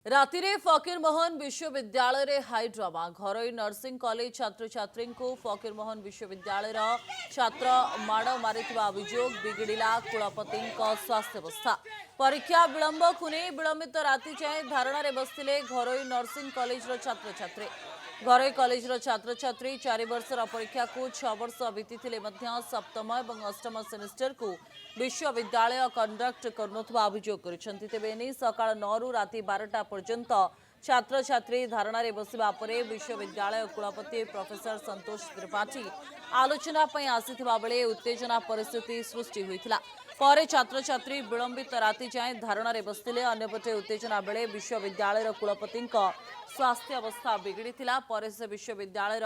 रातिरे फकीरमोहन विश्वविद्यालय रे high drama घरोई nursing college छात्र छात्री को फकीरमोहन विश्वविद्यालय छात्र माड़ मारिथिबा अभियोग बिगड़िला कुलपति स्वास्थ्य अवस्था परीक्षा विलंब को नहीं विलंबित राति जाए धारणा रे बसथिले घरोई नर्सिंग कॉलेज छात्र छात्री घरोई कॉलेज छात्र छात्री 4 वर्षर परीक्षा को 6 वर्ष बीती सप्तम और अष्टम सेमिस्टर को विश्वविद्यालय कंडक्ट करुवा अभियोग कर तेज सका 9 रु राति 12टा पर्यंत छात्र छात्री धारणा रे बसिबा परे विश्वविद्यालय कुलपति प्रोफेसर संतोष त्रिपाठी आलोचना आसीथिबा बेले उत्तेजना परिस्थिति सृष्टि होइथिला। परे छात्र छात्री विलंबित राति जाए धारणा रे बसथिले। अन्यपटे उत्तेजना बेले विश्वविद्यालय कुलपति स्वास्थ्य अवस्था बिगड़ीथिला। परे से विश्वविद्यालय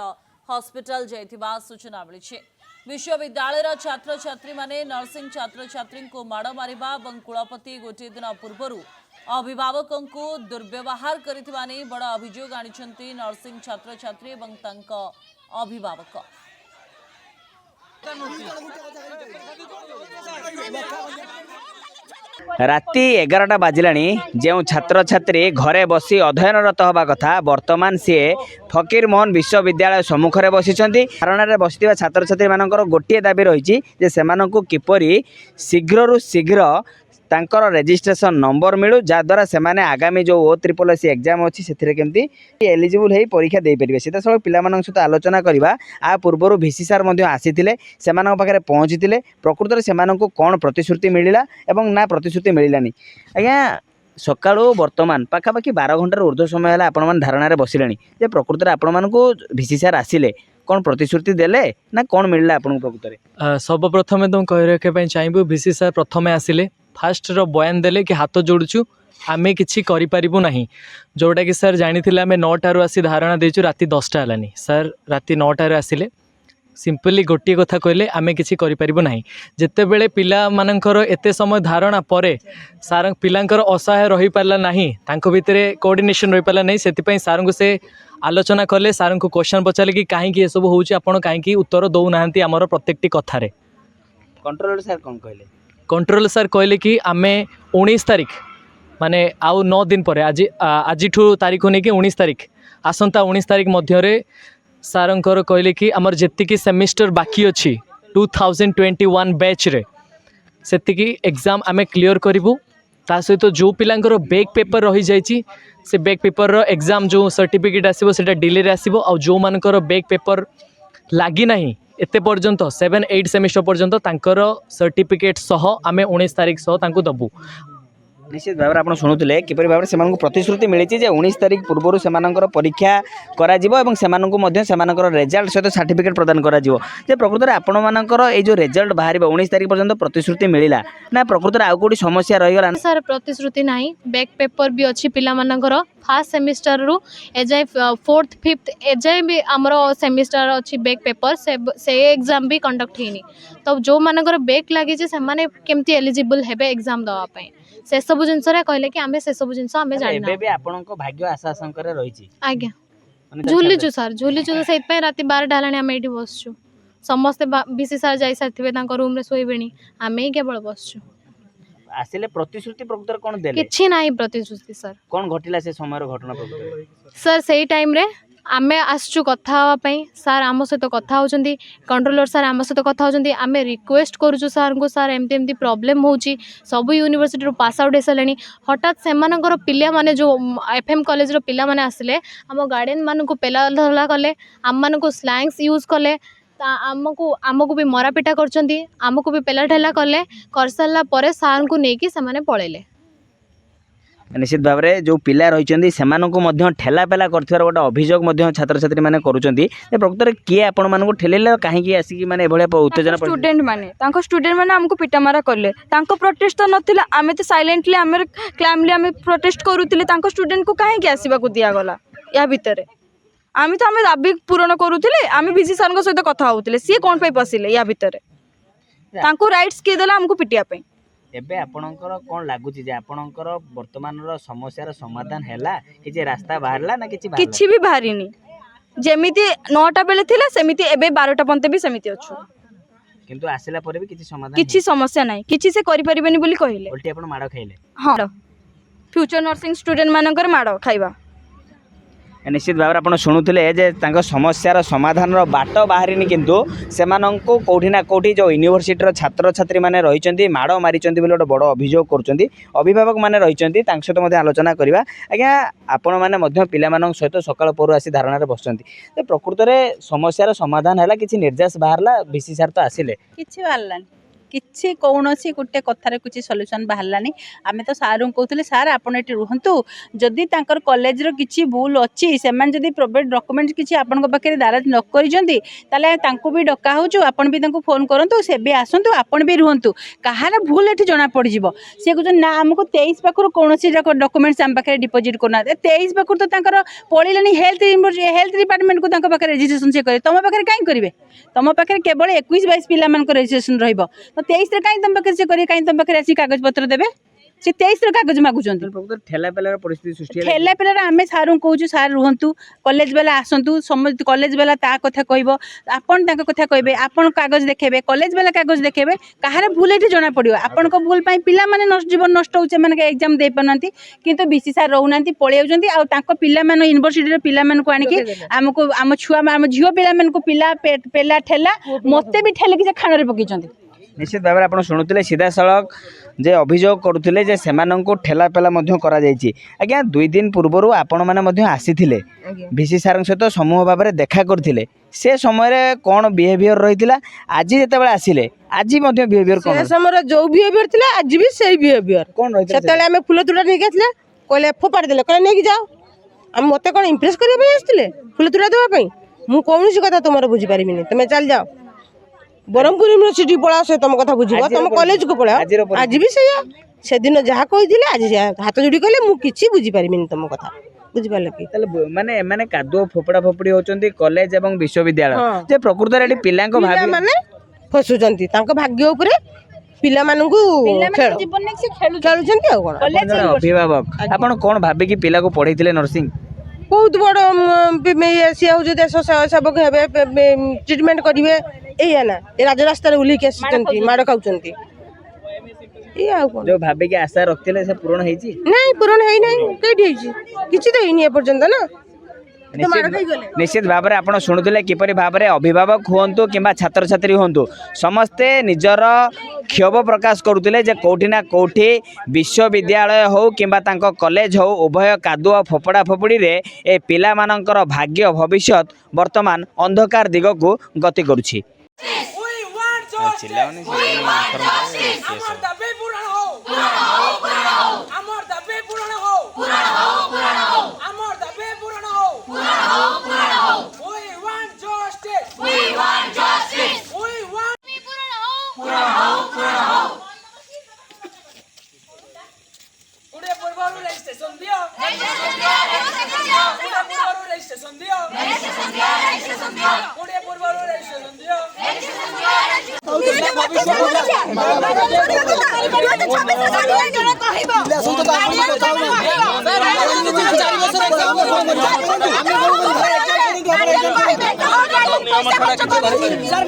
हॉस्पिटल जाइथिबा सूचना मिली। विश्वविद्यालय छात्र छात्री माने नर्सिंग छात्र छात्री को माड़ मारिबा और कुलपति गोटे दिन पूर्व अभिभावकों को दुर्व्यवहार करिथिबा नै बड़ अभियोग आनिछंती नर्सिंग छात्र छात्री एवं तांको अभिभावक। राति 11टा बाजिलानी जो छात्र छात्री घरे बसी अध्ययनरत हवा कथा वर्तमान सी फकीरमोहन विश्वविद्यालय सम्मुख में बसी धारणा बसि छात्र छात्री मानकर गोटे दाबी रही किपरि शीघ्र शीघ्र तांकर रेजिस्ट्रेशन नंबर मिलू जहाद्वारा से आगामी जो OSSC एग्जाम अच्छी से केमती एलिजिबल हो परीक्षा दे पारे सीधा सब पिला सहित आलोचना करवा आ पूर्व VC सार आसी से पाखे पहुँची प्रकृत में कौन प्रतिश्रुति मिलला एवं ना प्रतिश्रुति मिलानी। आज्ञा सका बर्तमान पाखापाखि 12 घंटार ऊर्ध्व समय है आपण धारणा बसिले प्रकृत में आपण VC सार आसिले कौन प्रतिश्रुति देले ना कौन मिलला आपन प्रकृत सर्वप्रथम तो कह रखा चाहिए VC सार प्रथम आसिले फास्ट बयान देले कि हाथ जोड़ुचु आमे किछि करि परिबु नाही जोटा कि सर जानी आमे 9टारू आसी धारणा देचु राति 10टा हलानी सर राति 9टारू आसिले सिंपली गोटे कथा कहले आमे किछि करि परिबु नाही। जेते बेले पिला मानकर एते समय धारणा परे सार पिलांकर असहाय रही पारला नाही तांको भितरे कोऑर्डिनेशन रही पारला नाही सेति पई सार को से आलोचना कले सार को क्वेश्चन पचाले कि काहे कि ए सब होउची आपण काहे कि उत्तर दउ नाहंती हमर प्रत्येकटी कथारे। कंट्रोलर सर कोन कहले कंट्रोल सर कहले कि आमे 19 तारिख माने आउ 9 दिन पर आज तारीख नहीं कि 19 तारिख आसंता 19 तारिख मध्य सारंकर कहले कि आमर जेतिकी सेमिस्टर बाकी अच्छी 2021 बैच रे सेतिकी एग्जाम आमे क्लियर करिवु। ता सहित जो पिलांकर बैक पेपर रही जाइछि से बैक पेपर रो एग्जाम जो सर्टिफिकेट आसीबो सेटा डिले रे आसीबो आ जो मानकर बैक पेपर लागी नाही एते पर्यंत 7-8 सेमिस्टर पर्यंत तांकर सर्टिफिकेट सह आमे 19 तारिख सह तांको दबु। निश्चित भाव आप शुणुते किपर भाव से प्रतिश्रुति मिली 19 तारिख पूर्व से परीक्षा करा एवं से रेजल्ट सहित सर्टिफिकेट प्रदान करा प्रकृत में आपण मानकर जो रेजल्ट बाहर 19 तारिख पर्यंत प्रतिश्रुति मिलला ना प्रकृत में आउ कोटी समस्या रहीगला सर प्रतिश्रुति नाही बैक पेपर भी अच्छी पिला मानकर फर्स्ट सेमिस्टर रु एजाए 4th 5th एजाए भी आमर सेमिस्टर अच्छी बैक पेपर से एग्जाम भी कंडक्ट होनी तो जो मानकर बैक लगी से माने केमती एलिजिबल हेबे एग्जाम दवा पई से सब जिनस कहले कि आमे से सब जिनस आमे जानना एबे भी आपनको भाग्य आशा शंकर रहिछि आज्ञा झुलिचु सर झुलिचु तो सेत पे राति 12टा हलानी आमे एठी बसछु समस्त VC सार जाई साथिबे तांको रूम रे सोइबेनी आमे ही केवल बसछु आसिले प्रतिश्रुति प्रकृत कोन देले किछि नाही प्रतिश्रुति सर कोन घटिला से समय घटना प्रकृत सर सेही टाइम रे आमे आसचु कथा हवा पई सर आम सहित कथा होचंदी कंट्रोलर सर आम सहित कथा होचंदी आमे रिक्वेस्ट करूछु सर को सर एमती एमती प्रॉब्लम होची सब यूनिवर्सिटी रो पास आउट हेसलेनी हठात सेमानकर पिला माने जो FM कॉलेज रो पिला माने आसिले आम गार्डियन मान को पेला धला कले आम मान को स्लैंग्स यूज कले आमको भी मरापिटा करचंदी आमको भी पेला ठेला कले कर सारला परे सार को नेकी से माने पळेले। निश्चित भाव में जो पिला रही से ठेला पेला कर गोटे अभियोग छात्र छात्री मैंने करुँच प्रकृत किए आपण मानक ठेल कहीं आसिक मैंने उत्तेजना स्टूडेंट माने स्टूडेंट माने हमको पिटामारा कले प्रोटेस्ट तो नथिला आमे तो साइलेंटली आमे क्लैमली आमे प्रोटेस्ट करूतिले स्टूडेंट को कहीं आसवा को दिगला या भितर आमे तो आमे दाबी पूरण करूतिले आमे VC सर सहित कथा होउतिले सी कोन पे पसिले या भितर तांको राइट्स के देला हमको पिटिया पे एबे आपणकर कोन लागुची जे आपणकर वर्तमान रो समस्या रो समाधान हैला कि जे रास्ता बाहरला ना किछि भी बाहरिनी जेमिति 9टा बेले थिला सेमिति एबे 12टा पंते भी सेमिति अछु किंतु आसिला परे भी किछि समाधान किछि समस्या नाही किछि से करि परिबेनी बोली कहिले उल्टी आपण माडो खाइले हां फ्यूचर नर्सिंग स्टूडेंट मानकर माड़ खाइबा निश्चित भाव आप शुणुले जे समस्यार समाधान बाट बाहरी किंतु से कौटी ना कौटी जो यूनिवर्सिटी छात्र छात्री मैंने रही माड़ मारी गोटे बड़ अभियोग कर अभिभावक मैंने रही सहित आलोचना करवा आज्ञा आपण मैंने पिला सहित सकाल पर आसी धारणा बसुँच प्रकृत में समस्यार समाधान है कि निर्देश बाहरला बीसी सार तो आसिले किसी बाहरलानी किसी कौन गोटे कथार किसी सल्यूशन बाहरलानी आम तो सार कहते सार आपड़ ये रुहतु जदि कॉलेज किसी भूल अच्छी से प्रोवाइड डॉक्यूमेंट किसी आपण पाखे दाराज न कर भी डका हो आपन भी फोन करूँ से भी आसतु आपन भी रुहतु कहार भूल ये जना पड़ सी कहते ना आमको 23 पाखर कौन डॉक्यूमेंट्स आम पाखे डिपोजिट करना 23 पाखर तो पड़े हेल्थ डिपार्टमेंट को पाखे रेजिस्ट्रेशन से करे तुम पाखे कहीं करेंगे तुम पाखे केवल 21-22 पिला रेजिस्ट्रेशन रही 23 कहीं तुम पाखे से करेंगे कहीं तुम पाखे आसी कागज पत्र देवे से 23 कागज मागुंट ठेला पेलार परिस्थिति सृष्टि ठेला पेलार आम सार कहूँ सार रुहतु कॉलेज वाला आसतु समस्त कॉलेज वाला ता कथा कहब आपन कथा कहबे आपन कागज देखेबे कॉलेज वाला कागज देखेबे कहार भूल ये जना पड़ो आपण भूल पिला माने जीवन नष्ट होचे माने एग्जाम दे पाना किंतु बीसी सार रोना पलि पिला यूनिवर्सिटी पिला आनिकी आमको आम छुआ आम झील पिला पिला पेला ठेला मत भी ठेल खाण पकई निश्चित भाव में आप शुणुते सीधा सड़क जे अभियोग करुले से ठेला पेला आज्ञा 2 दिन पूर्व आपण मैंने आसी भिसी सार सहित समूह भाव में देखा करते से समय कौन बिहेवियर रही आज जिते आसिले आज बिहेवियर कौन समय जो बिहेवियर थी आज भी से बिहेवियर कौन रही से फुल तुड़ा नहीं कहले फोपाड़ी देले कहले नहीं जाओ हम मत कौन इम्प्रेस करने आसते फुल तुड़ा देवाई मुझे कौन कथा तुम बुझीपारि तुम चल जाओ ब्रह्मपुर यूनिवर्सिटी पड़ा से तुम कथा बुझ तुम कॉलेज को पड़ा आज भी से दिन जहाँ कही आज हाथ जोड़ी कहले मुझे बुझीपारि तुम कथा बुझिपारे कि माने माने कादुओ फोपड़ा फोपड़ी होचंती कॉलेज एवं विश्वविद्यालय जे प्रकृत रे पिला को भाबी माने फसुचंती तांको भाग्य उपरे पिला मानंगु खेल जीवन में से खेलुचंती आ कोन कॉलेज अभिभावक आपण कोन भाबी कि पिला को पढैतिले नर्सिंग बहुत बड़ सी हूँ देश सेवक हे ट्रिटमेंट करेंगे ये ना ये राजरास्त उल्लिक माड़ खाऊँ जो भाबी की आशा रखते से पूर्ण है नहीं पूर्ण है नहीं कई किसी तो ही पर्यंत ना निश्चित भाव में आप शुणुले किपरि भाव में अभिभावक हूँ कि छात्र छात्री हूँ समस्ते निजर क्षोभ प्रकाश करुले कौटी ना कौटी विश्वविद्यालय हो कि कॉलेज हो उभय कादुआ फोपड़ा फोपड़ी रे ए पिला मानकर भाग्य भविष्य वर्तमान अंधकार दिग को गति करुछि। सर